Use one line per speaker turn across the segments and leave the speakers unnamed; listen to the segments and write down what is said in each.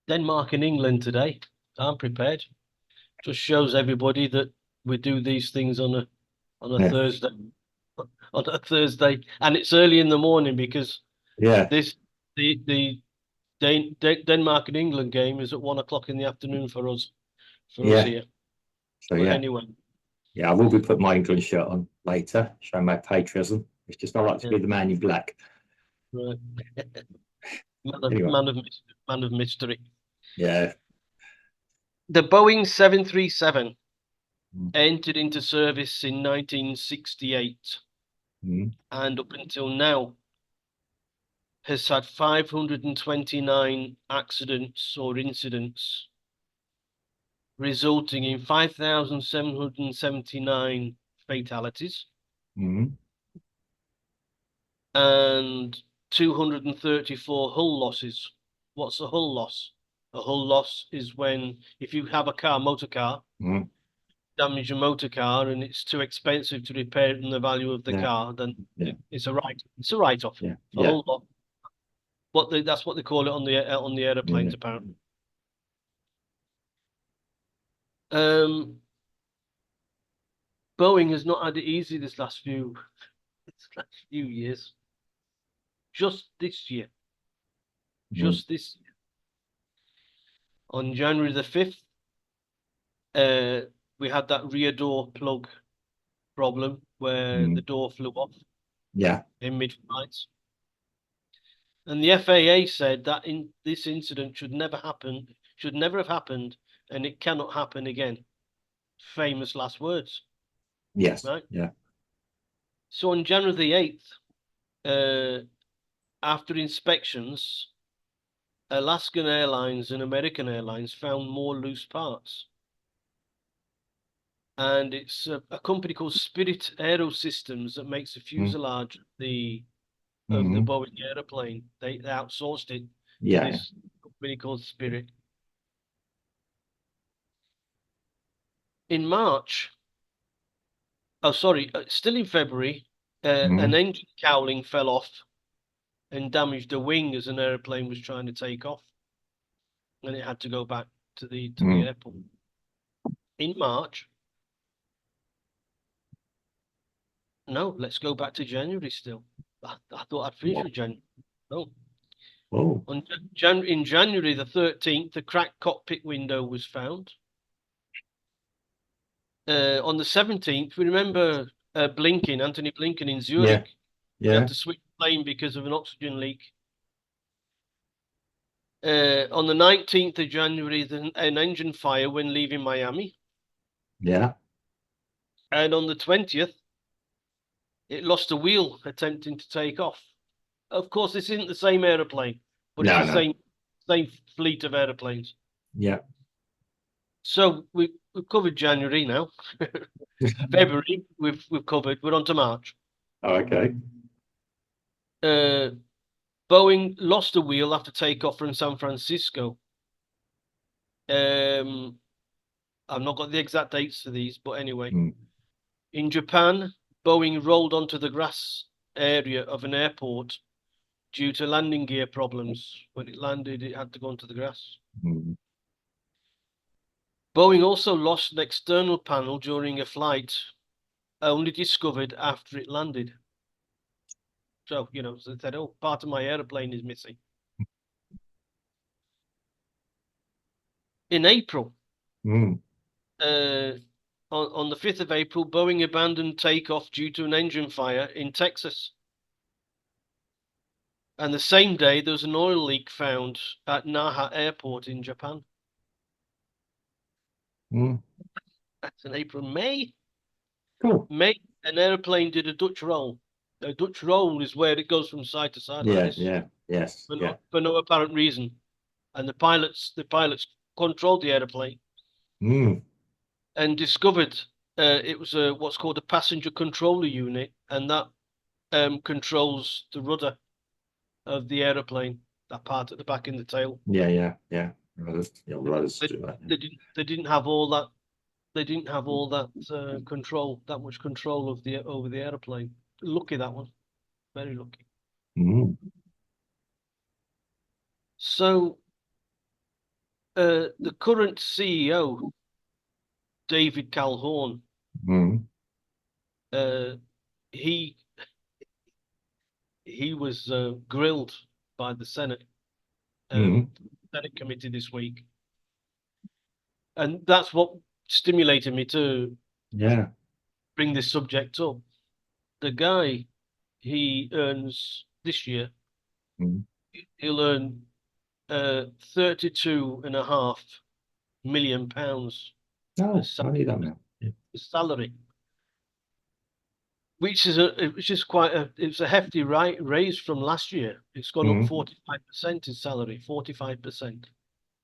Denmark and England today. I'm prepared. Just shows everybody that we do these things on a
Yeah,
Thursday. On a Thursday, and it's early in the morning because
yeah,
this the Denmark and England game is at 1 o'clock in the afternoon for us
yeah.
here.
So
But
yeah,
anyway,
yeah. I will be putting my England shirt on later, showing my patriotism. It's just I like to
yeah,
be the man in black.
right.
Anyway,
Man of mystery.
yeah.
The Boeing 737
Mm,
entered into service in 1968
mm,
and up until now has had 529 accidents or incidents, resulting in 5,779 fatalities
mm.
and 234 hull losses. What's a hull loss? A hull loss is when, if you have a motor car,
Mm.
damage a motor car and it's too expensive to repair it in the value of the
Yeah,
car, then
yeah,
it's a it's a write-off.
yeah,
A
yeah,
hull loss. That's what they call it on the aeroplanes
yeah.
apparently. Um, Boeing has not had it easy this last few years. Just this year,
Mm.
just this on January the 5th, uh, we had that rear door plug problem where the
Mm.
door flew off
Yeah,
in mid-flight. And the FAA said that in this incident should never have happened, and it cannot happen again. Famous last words,
yes,
right?
yeah.
So on January the 8th, uh, after inspections, Alaskan Airlines and American Airlines found more loose parts. And it's a company called Spirit Aerosystems that makes the
Mm.
fuselage of the
Mm.
Boeing airplane. They outsourced it to
Yeah, yeah.
this company called Spirit. In March, oh sorry, still in February, an
Mm.
engine cowling fell off and damaged a wing as an airplane was trying to take off, and it had to go back to the
Mm.
airport. In March, no, let's go back to January still. I thought I'd finished
Whoa.
with January. No.
Whoa.
In January the 13th, the cracked cockpit window was found. On the 17th, we remember Anthony Blinken in
Yeah,
Zurich. He had
yeah,
to switch plane because of an oxygen leak. On the 19th of January, an engine fire when leaving Miami.
yeah.
And on the 20th, it lost a wheel attempting to take off. Of course, this isn't the same aeroplane, but it's
No,
the
no.
same fleet of airplanes.
Yeah.
So we've covered January now. February we've covered. We're on to March.
Oh, okay.
Uh, Boeing lost a wheel after takeoff from San Francisco. Um, I've not got the exact dates for these, but anyway,
Mm.
in Japan, Boeing rolled onto the grass area of an airport due to landing gear problems. When it landed, it had to go onto the grass.
Mm.
Boeing also lost an external panel during a flight, only discovered after it landed. So, so they said, oh, part of my airplane is missing. In April,
Mm.
uh, on the 5th of April, Boeing abandoned takeoff due to an engine fire in Texas. And the same day, there was an oil leak found at Naha Airport in Japan.
Mm.
That's in April. May,
Cool.
May, an airplane did a Dutch roll. A Dutch roll is where it goes from side to side like
Yeah,
this
yeah, yes, yeah.
for no apparent reason. And the pilots controlled the airplane
Mm.
and discovered it was what's called a passenger controller unit, and that controls the rudder of the airplane, that part at the back in the tail.
Yeah, yeah, yeah. Rudders, yeah, rudders
They,
do that. Yeah.
they didn't have all that. They didn't have all that control, that much control of the over the airplane. Lucky that one, very lucky.
Mm.
So the current CEO, David Calhoun,
Mm.
uh, he was grilled by the
Mm.
Senate committee this week, and that's what stimulated me to
Yeah.
bring this subject up. The guy, he earns this year,
Mm.
he'll earn 32.5 million pounds
Oh,
as
only that now. Yeah.
salary, which is it's a hefty raise from last year. It's gone up
Mm.
45% in salary, 45%.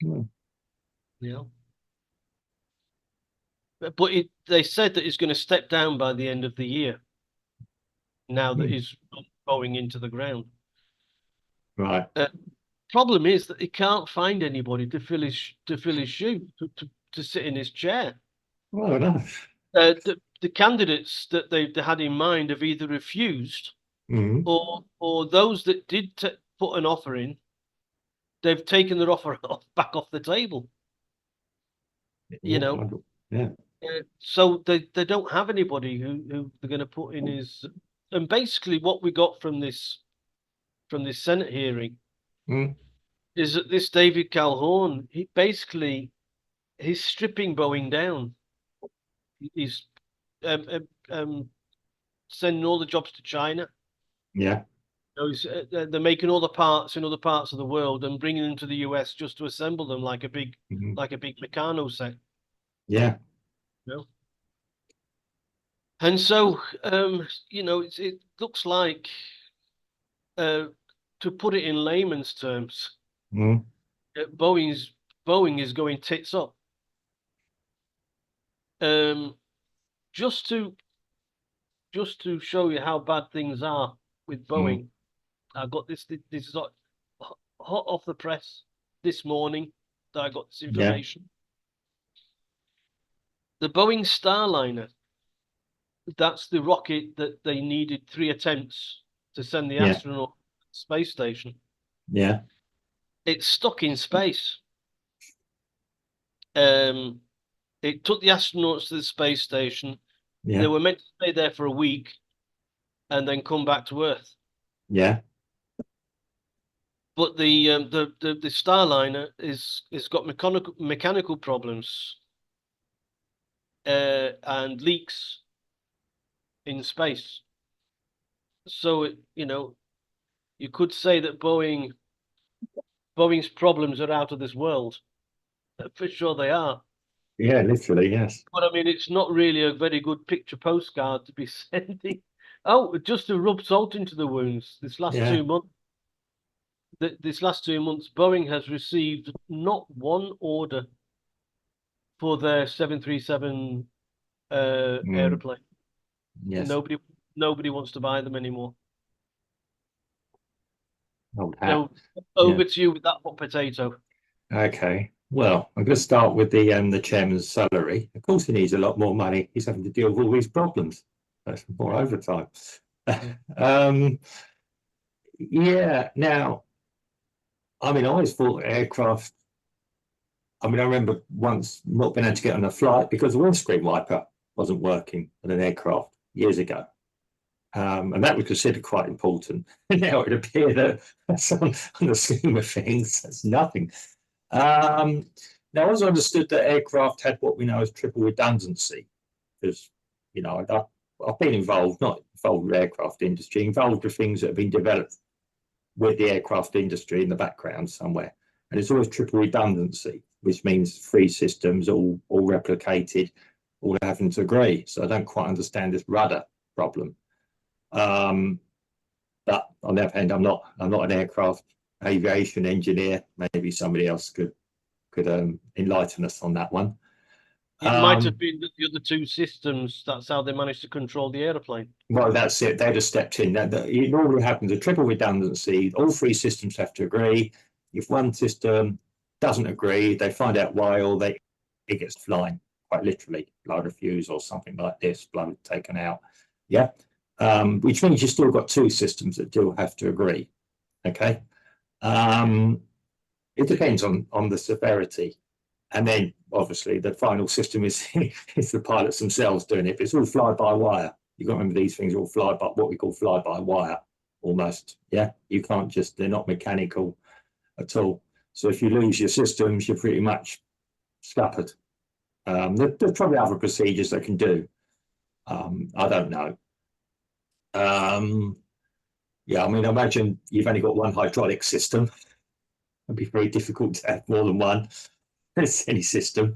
Mm.
You know, but they said that he's going to step down by the end of the year. Now that
Mm.
he's going into the ground.
Right.
Uh, Problem is that he can't find anybody to fill his shoe to sit in his chair.
Well enough.
The candidates that they had in mind have either refused,
Mm.
or those that did put an offer in, they've taken their offer back off the table. You
Yeah.
know,
Yeah.
so they don't have anybody who they're going to put in his. And basically, what we got from this Senate hearing
Mm.
is that this David Calhoun, he's stripping Boeing down. He's um, um, um, sending all the jobs to China.
Yeah.
They're making all the parts in other parts of the world and bringing them to the US just to assemble them
Mm.
like a big Meccano set.
Yeah.
You know? And so, it looks like, uh, to put it in layman's terms,
Mm.
uh, Boeing's Boeing is going tits up. Um, just to show you how bad things are with
Mm.
Boeing, I got this. This is hot off the press this morning that I got this
Yeah.
information. The Boeing Starliner, that's the rocket that they needed 3 attempts to send the
Yeah.
astronaut to the space station.
Yeah.
It's stuck in space. Um, it took the astronauts to the space station. They
Yeah.
were meant to stay there for a week and then come back to Earth.
Yeah.
But the Starliner is got mechanical problems, and leaks in space. So you could say that Boeing's problems are out of this world. For sure they are.
Yeah. Literally, yes.
But I mean, it's not really a very good picture postcard to be sending. Oh, just to rub salt into the wounds,
Yeah.
this last 2 months, Boeing has received not one order for their 737
Mm.
aeroplane.
Yes.
Nobody wants to buy them anymore.
Old hat.
So
Yeah.
over to you with that hot potato.
Okay. Well, I'm going to start with the chairman's salary. Of course, he needs a lot more money. He's having to deal with all these problems. That's more overtime. um, yeah. Now, I mean, I always thought aircraft. I mean, I remember once not being able to get on a flight because the windscreen wiper wasn't working on an aircraft years ago. And that was considered quite important. Now it appears that that's on the scheme of things, that's nothing. Now, I also understood that aircraft had what we know as triple redundancy, because I've been involved, not involved with the aircraft industry, involved with things that have been developed with the aircraft industry in the background somewhere, and it's always triple redundancy, which means three systems all replicated, all having to agree. So I don't quite understand this rudder problem. But on the other hand, I'm not an aircraft aviation engineer. Maybe somebody else could enlighten us on that one.
It might have been that the other two systems, that's how they managed to control the aeroplane.
Well, that's it. They'd have stepped in. It normally happens a triple redundancy. All three systems have to agree. If one system doesn't agree, they find out why, or it gets flying, quite literally, blow refuse or something like this, blow taken out. Yeah. Which means you've still got two systems that do have to agree. Okay. It depends on the severity. And then obviously the final system is is the pilots themselves doing it. But it's all fly by wire. You've got to remember these things are all fly by what we call fly by wire almost. Yeah. You can't just, they're not mechanical at all. So if you lose your systems, you're pretty much scuppered. There's probably other procedures they can do. I don't know. Yeah, I mean, I imagine you've only got one hydraulic system. It'd be very difficult to have more than one. It's any system,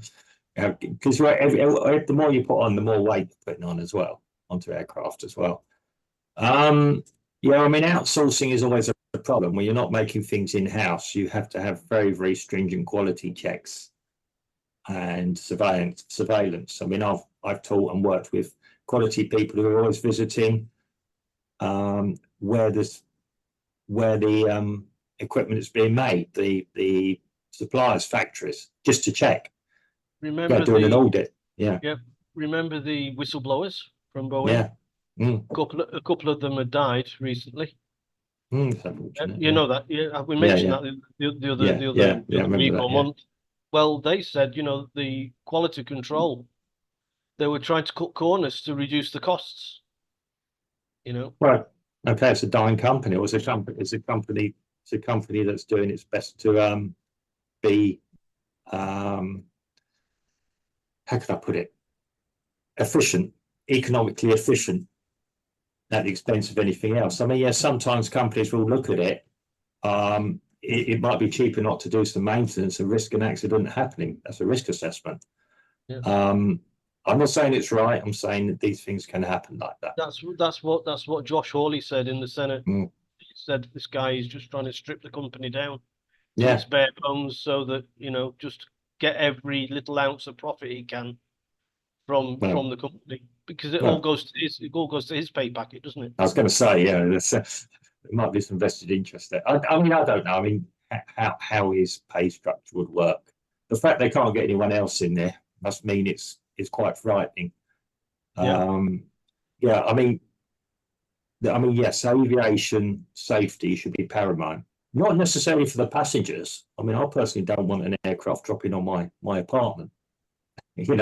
because the more you put on, the more weight you're putting on as well onto aircraft as well. Yeah, I mean, outsourcing is always a problem when you're not making things in house. You have to have very, very stringent quality checks and surveillance. I mean, I've taught and worked with quality people who are always visiting where the equipment is being made, the suppliers' factories, just to check.
Remember
doing an
the
audit. Yeah.
yeah. Remember the whistleblowers from Boeing?
Yeah.
A couple of them had died recently.
It's unfortunate.
You know that, yeah. We
Yeah,
mentioned
yeah.
that the
I
other
remember
week
that.
or
Yeah.
month. Well, they said, the quality control, they were trying to cut corners to reduce the costs.
Well, okay, it's a dying company. It's a company that's doing its best to be how could I put it? Efficient, economically efficient at the expense of anything else. I mean, yeah, sometimes companies will look at it. It might be cheaper not to do some maintenance and risk an accident happening. That's a risk assessment.
Yeah.
I'm not saying it's right. I'm saying that these things can happen like that.
That's what Josh Hawley said in the Senate.
Mm.
He said this guy is just trying to strip the company down to
Yeah.
its bare bones so that, just get every little ounce of profit he can from the company, because it all goes to his pay packet, doesn't it?
I was going to say, yeah, there might be some vested interest there. I mean, I don't know. I mean, how his pay structure would work. The fact they can't get anyone else in there must mean it's quite frightening.
Yeah.
Yeah. I mean, yes, aviation safety should be paramount. Not necessarily for the passengers. I mean, I personally don't want an aircraft dropping on my apartment. It'd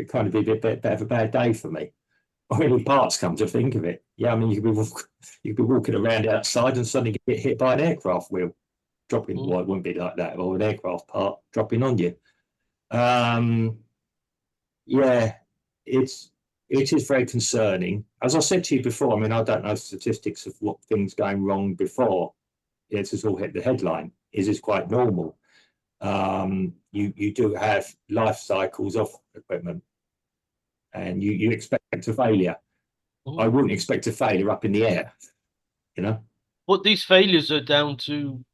kind of be a bit of a bad day for me. Or any parts, come to think of it. Yeah, I mean, you could be walking around outside and suddenly get hit by an aircraft wheel dropping. Well, it wouldn't be like that, or an aircraft part dropping on you. Yeah, it is very concerning. As I said to you before, I mean, I don't know statistics of what things going wrong before it's just all hit the headline. Is quite normal. You do have life cycles of equipment, and you expect a failure. I wouldn't expect a failure up in the air,
But these failures are down to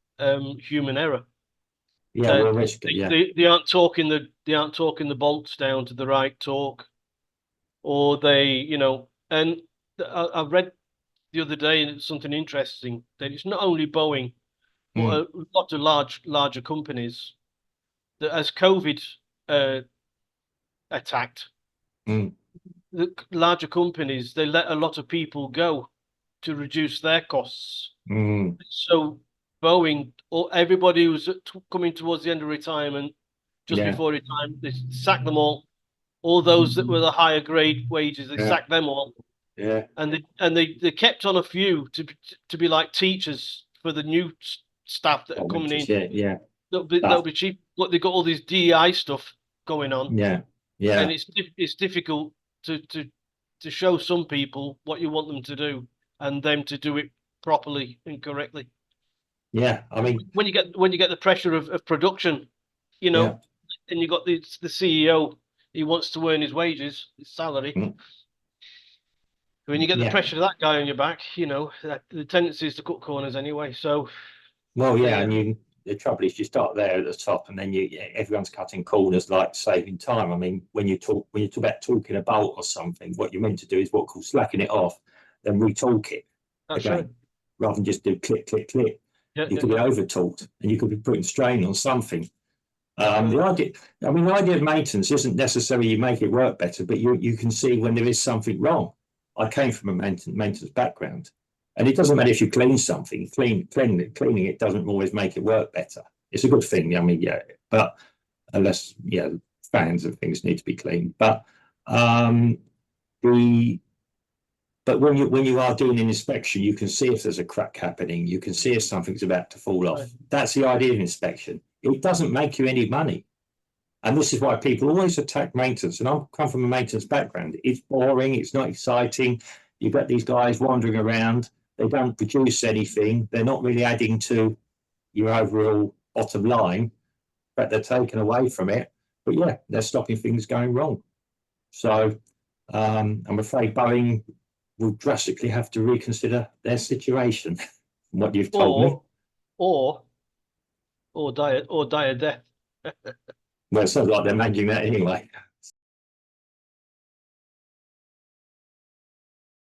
human error.
Yeah, well,
they aren't talking the bolts down to the right torque, or and I read the other day, and it's something interesting, that it's not only Boeing, but a lot of larger companies that, as COVID attacked, the larger companies, they let a lot of people go to reduce their costs. So Boeing, or everybody who was coming towards the end of retirement, just before retirement, they sacked them all. All those that were the higher grade wages, they sacked them all.
Yeah.
And they kept on a few to be like teachers for the new staff that are coming in.
Yeah.
That'll be cheap. But they got all this DEI stuff going on.
Yeah.
And it's difficult to show some people what you want them to do, and them to do it properly and correctly.
Yeah, I mean,
when you get the pressure of production, and you got the CEO, he wants to earn his wages, his salary. When you get the pressure of that guy on your back, the tendency is to cut corners anyway. So,
and the trouble is you start there at the top, and then everyone's cutting corners, like saving time. I mean, when you talk about talking a bolt or something, what you're meant to do is what called slacking it off, then retalk it again, rather than just do click, click, click. You could be over-talked, and you could be putting strain on something. The idea of maintenance isn't necessarily you make it work better, but you can see when there is something wrong. I came from a maintenance background, and it doesn't matter if you clean something. Cleaning it doesn't always make it work better. it's a good thing. I mean, yeah, but unless fans and things need to be cleaned. But the but when you are doing an inspection, you can see if there's a crack happening. You can see if something's about to fall off.
Right.
That's the idea of inspection. It doesn't make you any money. And this is why people always attack maintenance. And I come from a maintenance background. It's boring. It's not exciting. You've got these guys wandering around. They don't produce anything. They're not really adding to your overall bottom line, but they're taken away from it. But yeah, they're stopping things going wrong. So I'm afraid Boeing will drastically have to reconsider their situation. From what you've told me.
Or die a death.
Well, it sounds like they're managing that anyway.